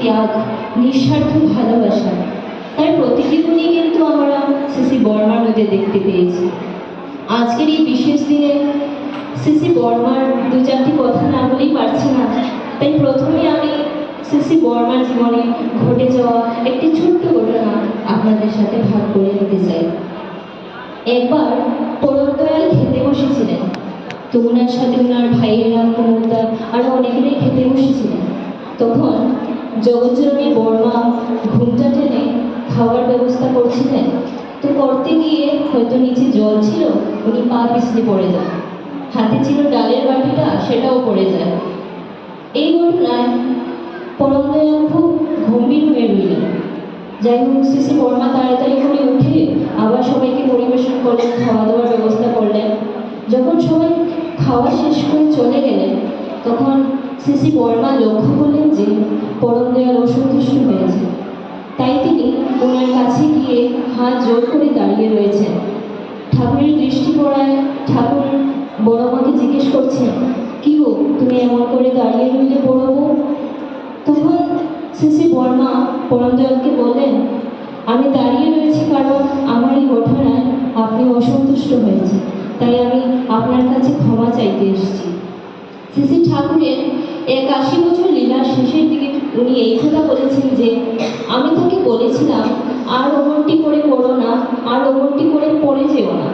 ত্যাগ, নিঃস্বার্থ ভালোবাসা, তার প্রতিফলনই কিন্তু আমরা সিসি বর্মার মধ্যে দেখতে পেয়েছি। আজকের এই বিশেষ দিনে সিসি বর্মার দু চারটি কথা না বলেই পারছি না, তাই প্রথমে আমি সিসি বর্মার জীবনে ঘটে যাওয়া একটি ছোট্ট ঘটনা আপনাদের সাথে ভাগ করে নিতে চাই। একবার পরমদয়াল খেতে বসেছিলেন, তো ওনার সাথে ওনার ভাইয়েরা, কুমুদা আরও অনেকেরাই খেতে বসেছিলেন। তখন জগৎজননী বর্মা ঘুমটা টেনে খাওয়ার ব্যবস্থা করছিলেন। তো করতে গিয়ে হয়তো নিচে জল ছিল, উনি পা পিছলে পড়ে যান। হাতে ছিল ডালের বাটিটা, সেটাও পড়ে যায়। এই ঘটনায় পরমদয়াল খুব গম্ভীর হয়ে রইলেন। যাই হোক, সিসি বর্মা তাড়াতাড়ি করে উঠে আবার সবাইকে পরিবেশন করলেন, খাওয়া দাওয়ার ব্যবস্থা করলেন। যখন সবাই খাওয়া শেষ করে চলে গেলেন, তখন সিসি বর্মা লক্ষ্য করলেন যে পরমদয়াল অসন্তুষ্ট হয়েছে। তাই তিনি ওনার কাছে গিয়ে হাত জোর করে দাঁড়িয়ে রয়েছেন। ঠাকুরের দৃষ্টি পড়ায় ঠাকুর বড়মাকে জিজ্ঞেস করছেন, কি গো, তুমি এমন করে দাঁড়িয়ে রইলে বড় বউ? তখন সিসি বর্মা পরমদয়ালকে বললেন, আমি দাঁড়িয়ে রয়েছি কারণ আমার এই ঘটনায় আপনি অসন্তুষ্ট হয়েছে, তাই আমি আপনার কাছে ক্ষমা চাইতে এসেছি। শ্রী ঠাকুরের 81 বছর লীলার শেষের দিকে উনি এই কথা বলেছেন যে, আমি তাকে বলেছিলাম আর অমনটি করে করো না, আর অমনটি করে পড়ে যেও না।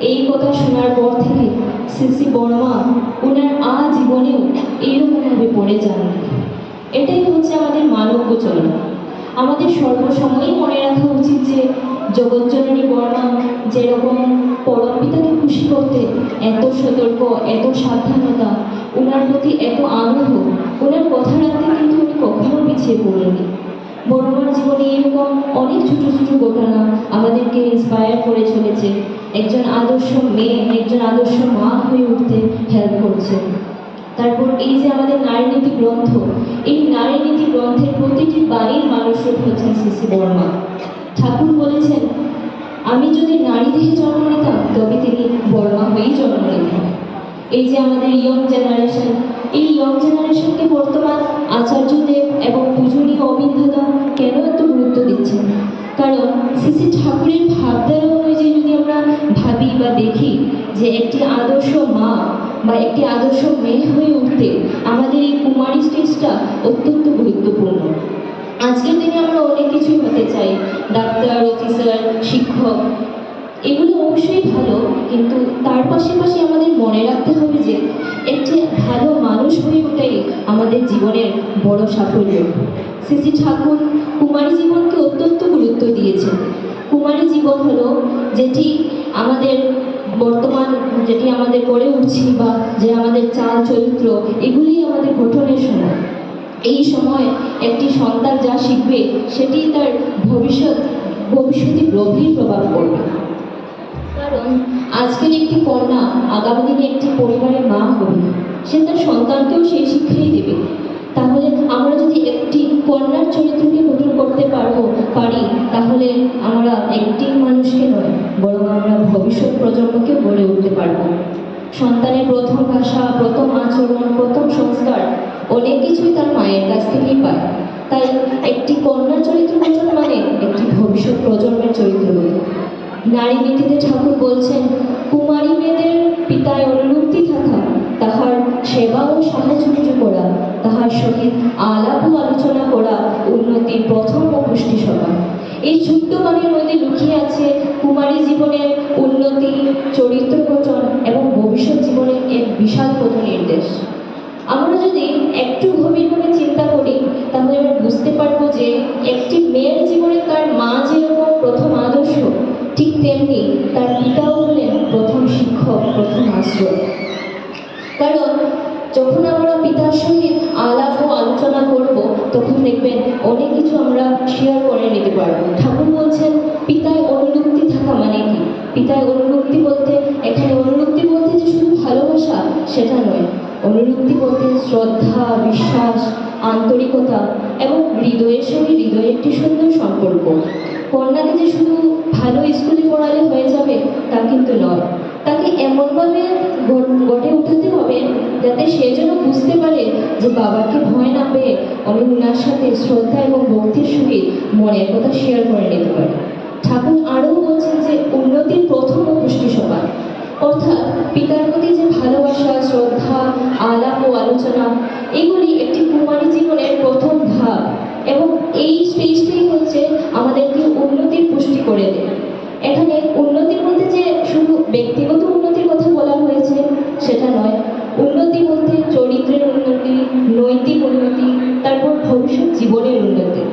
এই কথা শোনার পর থেকে শ্রী বর্মা ওনার আজীবনেও এইরকমভাবে পড়ে যাননি। এটাই হচ্ছে আমাদের মানব্য চলন। আমাদের সর্বসময়ই মনে রাখা উচিত যে জগৎজননী বর্মা যেরকম পরমপিতাকে খুশি করতে এত সতর্ক, এত সাবধানতা, ওনার প্রতি এত আগ্রহ, ওনার কথা রাখতে কিন্তু উনি কখনো পিছিয়ে পড়েননি। বর্মার জীবনে এরকম অনেক ছোট ছোট ঘটনা আমাদেরকে ইন্সপায়ার করে চলেছে। একজন আদর্শ মেয়ে, একজন আদর্শ মা হয়ে উঠতে হেল্প করছে। তারপর এই যে আমাদের নারী নীতি গ্রন্থ, এই নারী নীতি গ্রন্থের প্রতিটি বাণীর মানুষরূপ হচ্ছেন সিসি বর্মা। ঠাকুর বলেছেন, আমি যদি নারী দেহে জন্ম নিতাম তবে তিনি বর্মা হয়েই জন্ম নিতেন। এই যে আমাদের ইয়ং জেনারেশন, এই ইয়ং জেনারেশনকে বর্তমান আচার্যদেব এবং পূজনীয় অবিন্দাদা কেন এত গুরুত্ব দিচ্ছেন? কারণ শ্রী ঠাকুরের ভাবধারা অনুযায়ী যদি আমরা ভাবি বা দেখি যে একটি আদর্শ মা বা একটি আদর্শ মেয়ে হয়ে উঠতে আমাদের এই কুমারী স্টেজটা অত্যন্ত গুরুত্বপূর্ণ। আজকের দিনে আমরা অনেক কিছুই হতে চাই, ডাক্তার, অফিসার, শিক্ষক, এগুলো অবশ্যই ভালো, কিন্তু তার পাশাপাশি আমাদের মনে রাখতে হবে যে একটি ভালো মানুষ হয়ে ওঠাই আমাদের জীবনের বড় সাফল্য। শ্রী ঠাকুর কুমারী জীবনকে অত্যন্ত গুরুত্ব দিয়েছেন। কুমারী জীবন হলো যেটি আমাদের বর্তমান, যেটি আমাদের গড়ে উঠছি বা যে আমাদের চাল চরিত্র, এগুলি আমাদের গঠনের সময়। এই সময় একটি সন্তান যা শিখবে সেটি তার ভবিষ্যতে গভীর প্রভাব পড়বে। কারণ আজকের একটি কন্যা আগামী দিনে একটি পরিবারের মা হবে, সে তার সন্তানকেও সেই শিক্ষাই দেবে। তাহলে আমরা যদি একটি কন্যার চরিত্রকে গঠন করতে পারি, তাহলে আমরা একটি মানুষকে নয়, বরং আমরা ভবিষ্যৎ প্রজন্মকে গড়ে উঠতে পারবো। সন্তানের প্রথম ভাষা, প্রথম আচরণ, প্রথম সংস্কার অনেক কিছুই তার মায়ের কাছ থেকেই পায়। তাই একটি কন্যার চরিত্র গঠন মানে একটি ভবিষ্যৎ প্রজন্মের চরিত্র গঠন। নারী নীতিতে ঠাকুর বলছেন, কুমারী মেয়েদের পিতায় অনুরক্তি থাকা, তাহার সেবা ও সাহচর্য করা, তাহার সহিত আলাপ ও আলোচনা করা উন্নতির প্রথম ও পুষ্টি সভা। এই ছোট্ট বাণীর মধ্যে লুকিয়ে আছে কুমারী জীবনের উন্নতি, চরিত্র গঠন এবং ভবিষ্যৎ জীবনের এক বিশাল পথ নির্দেশ। আমরা যদি একটু গভীরভাবে চিন্তা করি, তাহলে আমরা বুঝতে পারবো যে একটি মেয়ের জীবনে তার মা যেরকম প্রথম আদর্শ, ঠিক তেমনি তার পিতাও হলেন প্রথম শিক্ষক, প্রথম আশ্রয়। কারণ যখন আমরা পিতার সঙ্গে আলাপ ও আলোচনা করব, তখন দেখবেন অনেক কিছু আমরা শেয়ার করে নিতে পারবো। ঠাকুর বলছেন, পিতায় অনুরক্তি থাকা মানে কি? পিতায় অনুরক্তি বলতে, এখানে অনুরক্তি বলতে যে শুধু ভালোবাসা সেটা নয়। অনুরক্তি বলতে শ্রদ্ধা, বিশ্বাস, আন্তরিকতা এবং হৃদয়ের সঙ্গে হৃদয়ের একটি সুন্দর সম্পর্ক। কন্যাকে যে শুধু ভালো স্কুলে পড়ালে হয়ে যাবে তা কিন্তু নয়, তাকে এমনভাবে গড়ে উঠাতে হবে যাতে সে যেন বুঝতে পারে যে বাবাকে ভয় না পেয়ে আমি উনার সাথে শ্রদ্ধা এবং ভক্তির সহিত মনের কথা শেয়ার করে নিতে পারি। ঠাকুর আরও বলছেন যে উন্নতির প্রথম পুষ্টি সভা, অর্থাৎ পিতার প্রতি যে ভালোবাসা, শ্রদ্ধা, আলাপ ও আলোচনা, এগুলি একটি কুমারী জীবনের প্রথম ধাপ এবং এই স্টেজটাই হচ্ছে আমাদেরকে উন্নতির পুষ্টি করে দেয়। এখানে উন্নতির মধ্যে যে শুধু ব্যক্তিগত উন্নতির কথা বলা হয়েছে সেটা নয়, উন্নতি বলতে চরিত্রের উন্নতি, নৈতিক উন্নতি, তারপর ভবিষ্যৎ জীবনের উন্নতি।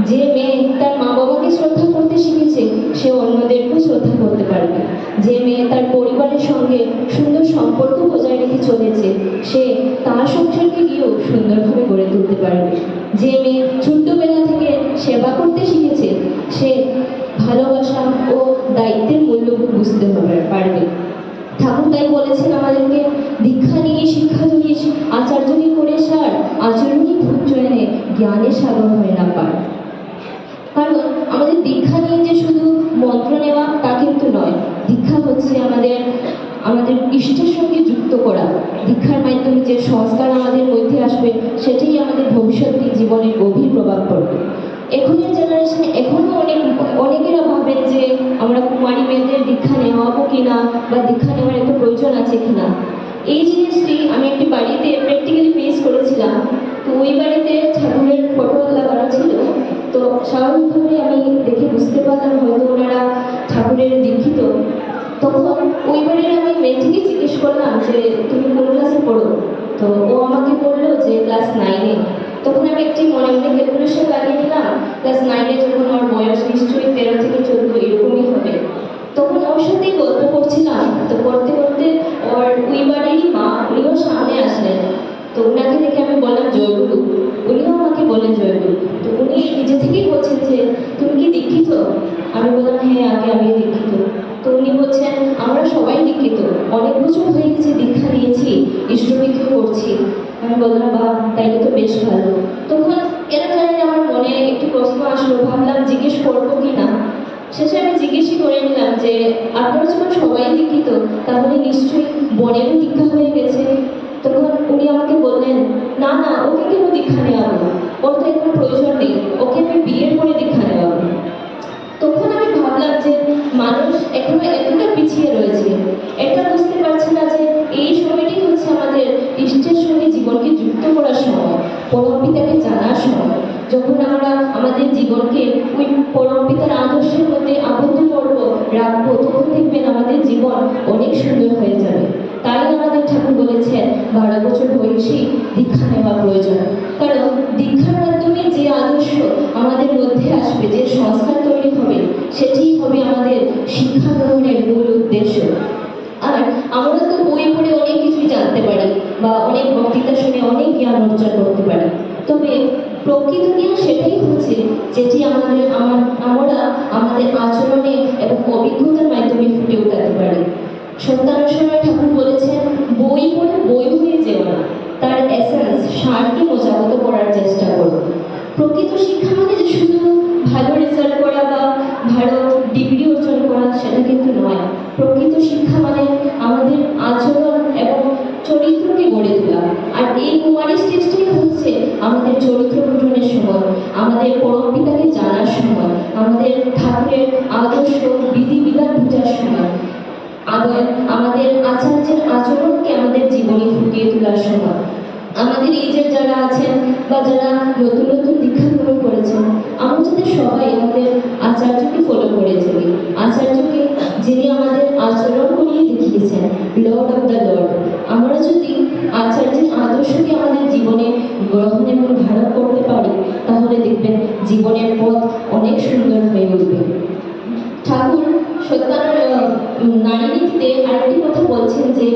যে মেয়ে তার মা বাবাকে শ্রদ্ধা করতে শিখেছে সে অন্যদেরকেও শ্রদ্ধা করতে পারবে। যে মেয়ে তার পরিবারের সঙ্গে সুন্দর সম্পর্ক বজায় রেখে চলেছে সে তার সংসারকে গিয়েও সুন্দরভাবে গড়ে তুলতে পারবে। যে মেয়ে ছোট্টবেলা থেকে সেবা করতে শিখেছে সে ভালোবাসা ও দায়িত্বের মূল্য বুঝতে পারবে। ঠাকুর তাই বলেছেন আমাদেরকে, দীক্ষা নিয়ে শিক্ষা জড়িস, আচার্যকে করে সার, আচরণই ভূত জয়নে জ্ঞানের সাগর হয় না পার। কারণ আমাদের দীক্ষা নিয়ে যে শুধু মন্ত্র নেওয়া তা কিন্তু নয়, দীক্ষা হচ্ছে আমাদের ইষ্টের সঙ্গে যুক্ত করা। দীক্ষার মাধ্যমে যে সংস্কার আমাদের মধ্যে আসবে সেটাই আমাদের ভবিষ্যৎ জীবনের গভীর প্রভাব পড়বে। এখনের জেনারেশনে এখনো অনেকেরা ভাবেন যে আমরা কুমারী মেয়েদের দীক্ষা নেওয়াবো কিনা বা দীক্ষা নেওয়ার একটা প্রয়োজন আছে কিনা। এই জিনিসটি আমি একটি বাড়িতে প্র্যাকটিক্যালি ফেস করেছিলাম। তো ওই বাড়িতে ঠাকুরের ফটো লাগানো ছিল, তো স্বাভাবিকভাবে আমি দেখে বুঝতে পারলাম হয়তো ওনারা ঠাকুরের দীক্ষিত। তখন ওই বাড়ির আমি মেয়েটিকে জিজ্ঞেস করলাম যে তুমি কোন ক্লাসে পড়ো, তো ও আমাকে বললো যে ক্লাস 9-এ। তখন আমি একটি মনে মনে ক্যালকুলেশন লাগিয়ে নিলাম, ক্লাস 9-এ যখন ওর বয়স নিশ্চয়ই 13 থেকে 14 এরকমই হবে। তখন ওর সাথেই গল্প করছিলাম, তো করতে করতে ওর ওই বাড়িরই মা উনিও সামনে আসলেন। তো ওনাকে দেখে আমি বললাম জয়গুরু, উনিও আমাকে বললেন জয়গুরু। তো উনি নিজে থেকেই বলছেন যে তুমি কি দীক্ষিত? আমি বললাম হ্যাঁ আগে আমি দীক্ষিত। তো উনি বলছেন আমরা সবাই দীক্ষিত, অনেক বছর হয়ে গেছে দীক্ষা নিয়েছি, ইষ্টবিদ্যা করছি। আমি বললাম বা তাইলে তো বেশ ভালো। তখন এরা জানেন আমার মনে একটি প্রশ্ন আসলো, ভাবলাম জিজ্ঞেস করবো কি না। শেষে আমি জিজ্ঞেসই করে নিলাম যে আপনারা যখন সবাই দীক্ষিত তাহলে নিশ্চয়ই বনেরও দীক্ষা হয়ে গেছে। তখন উনি আমাকে বললেন না না, ওকে কেন দীক্ষা নেওয়াবো, ওর তো এখন প্রয়োজন নেই, ওকে আমি বিয়ের পরে দীক্ষা নেওয়াবো। তখন আমি ভাবলাম যে মানুষ এখনো এতটা পিছিয়ে রয়েছে, এটা বুঝতে পারছে না যে এই সময়টি হচ্ছে আমাদের ইষ্টের সঙ্গে জীবনকে যুক্ত করার সময়, পরম পিতাকে জানার সময়। যখন আমরা আমাদের জীবনকে ওই পরম পিতার আদর্শের মধ্যে আবদ্ধ করবো, রাখবো, তখন দেখবেন আমাদের জীবন অনেক সুন্দর হয়ে যাবে। তাই আমাদের ঠাকুর বলেছেন 12 বছর বয়সেই দীক্ষা নেওয়া প্রয়োজন। কারণ দীক্ষার মাধ্যমে যে আদর্শ আমাদের মধ্যে আসবে, যে সংস্কার তৈরি হবে, সেটি হবে আমাদের শিক্ষা গ্রহণের মূল উদ্দেশ্য। আর আমরা তো বই পড়ে অনেক কিছুই জানতে পারি বা অনেক বক্তৃতা শুনে অনেক জ্ঞান অর্জন করতে পারি, তবে প্রকৃত জ্ঞান সেটাই হচ্ছে যেটি আমরা আমাদের আচরণে এবং অভিজ্ঞতার মাধ্যমে ফুটে উঠাতে পারি। সত্যানুসরণে ঠাকুর বলেছেন বই পড়ে বই হয়ে যেও না, তার এসেন্স সারকে মজাগত করার চেষ্টা করো। প্রকৃত শিক্ষা মানে যে শুধু ভালো রেজাল্ট করা বা ভালো ডিগ্রি অর্জন করা সেটা কিন্তু নয়। প্রকৃত শিক্ষা মানে আমাদের আচরণ এবং চরিত্রকে গড়ে তোলা। আর এই কুমারী স্টেজটাই হচ্ছে আমাদের চরিত্র গঠনের সময়, আমাদের পরম পিতাকে জানার সময়, আমাদের ঠাকুরের আদর্শ বিধিবিধান বোঝার সময়, আমাদের আচার্যের আচরণকে আমাদের জীবনে ফুটিয়ে তোলার সময়। আমাদের এই যে যারা আছেন বা যারা নতুন নতুন দীক্ষা গ্রহণ করেছেন, আমরা যাতে সবাই আমাদের আচার্যকে ফলো করে চলি, আচার্যকে যিনি আমাদের আচরণ করিয়ে দেখিয়েছেন, লর্ড অফ দ্য লর্ড। আমরা যদি আচার্যের আদর্শকে আমাদের জীবনে গ্রহণ এবং ধারণ করতে পারি তাহলে দেখবেন জীবনের পথ অনেক সুন্দর হয়ে উঠবে। ঠাকুর নারী নীতিতে আরেকটি কথা বলছেন যে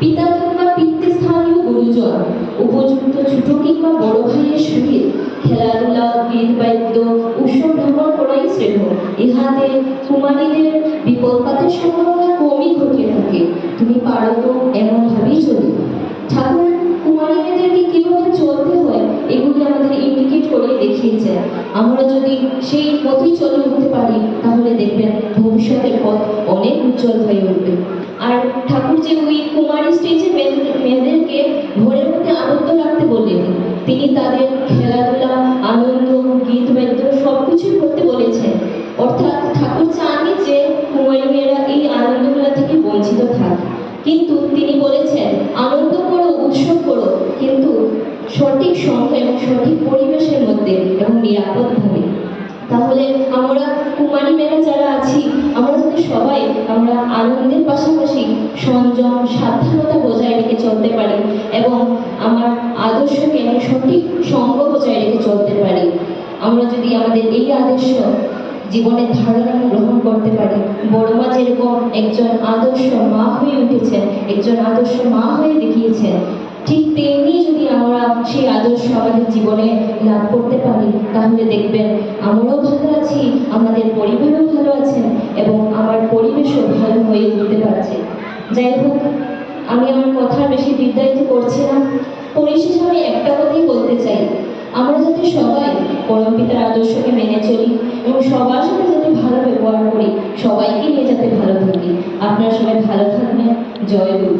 পিতা কিংবা পিতৃস্থানীয় গুরুজন উপযুক্ত ছোট কিংবা বড় ভাইয়ের সহিত খেলাধুলা, গীত বাদ্য, উৎসব ভ্রমণ করাই শ্রেষ্ঠ। ইহাতে কুমারীদের বিপদপাতের সম্ভাবনা কমই ঘটিয়ে থাকে। তুমি পারো তো এমনভাবেই চলি। ঠাকুর কুমারী মেয়েদেরকে কিভাবে চলতে হয় এগুলি আমাদের ইন্ডিকেট করে দেখিয়েছে। আমরা যদি সেই পথেই চলে উঠতে পারি তাহলে দেখবেন ভবিষ্যতের পথ অনেক উজ্জ্বল হয়ে উঠবে। আর ঠাকুর যে ওই কুমারী স্টেজে মেয়েদেরকে ঘরের মধ্যে আবদ্ধ রাখতে বললেন, তিনি তাদের খেলাধুলা, আনন্দ, গীত বাদ্য সব কিছুই করতে বলেছেন। অর্থাৎ ঠাকুর চাননি যে কুমারী মেয়েরা এই আনন্দগুলা থেকে বঞ্চিত থাক, কিন্তু তিনি বলেছেন আনন্দ করো, উৎসব করো, কিন্তু সঠিক সময় এবং সঠিক পরিবেশের মধ্যে এবং নিরাপদভাবে। তাহলে আমরা কুমারী মেয়েরা যারা আছি, আমরা যদি সবাই আমরা আনন্দের পাশাপাশি সংযম, সাবধানতা বজায় রেখে চলতে পারি এবং আমার আদর্শকে সঠিক সঙ্গ বজায় রেখে চলতে পারি, আমরা যদি আমাদের এই আদর্শ জীবনের ধারণা গ্রহণ করতে পারি, বড় মা যেরকম একজন আদর্শ মা হয়ে উঠেছেন, একজন আদর্শ মা হয়ে দেখিয়েছেন, ঠিক তেমনি যদি আমরা সেই আদর্শ আমাদের জীবনে লাভ করতে পারি, তাহলে দেখবেন আমরাও ভালো আছি, আমাদের পরিবারও ভালো আছেন এবং আমার পরিবেশও ভালো হয়ে উঠতে পারছে। যাই হোক, আমি আমার কথা বেশি দীর্ঘায়িত করছি না। পরিশেষে আমি একটা কথাই বলতে চাই, আমরা যাতে সবাই পরম পিতার আদর্শকে মেনে চলি এবং সবার সাথে যাতে ভালো ব্যবহার করি, সবাইকে নিয়ে যাতে ভালো থাকি। আপনারা সবাই ভালো থাকবেন। জয় গুরু।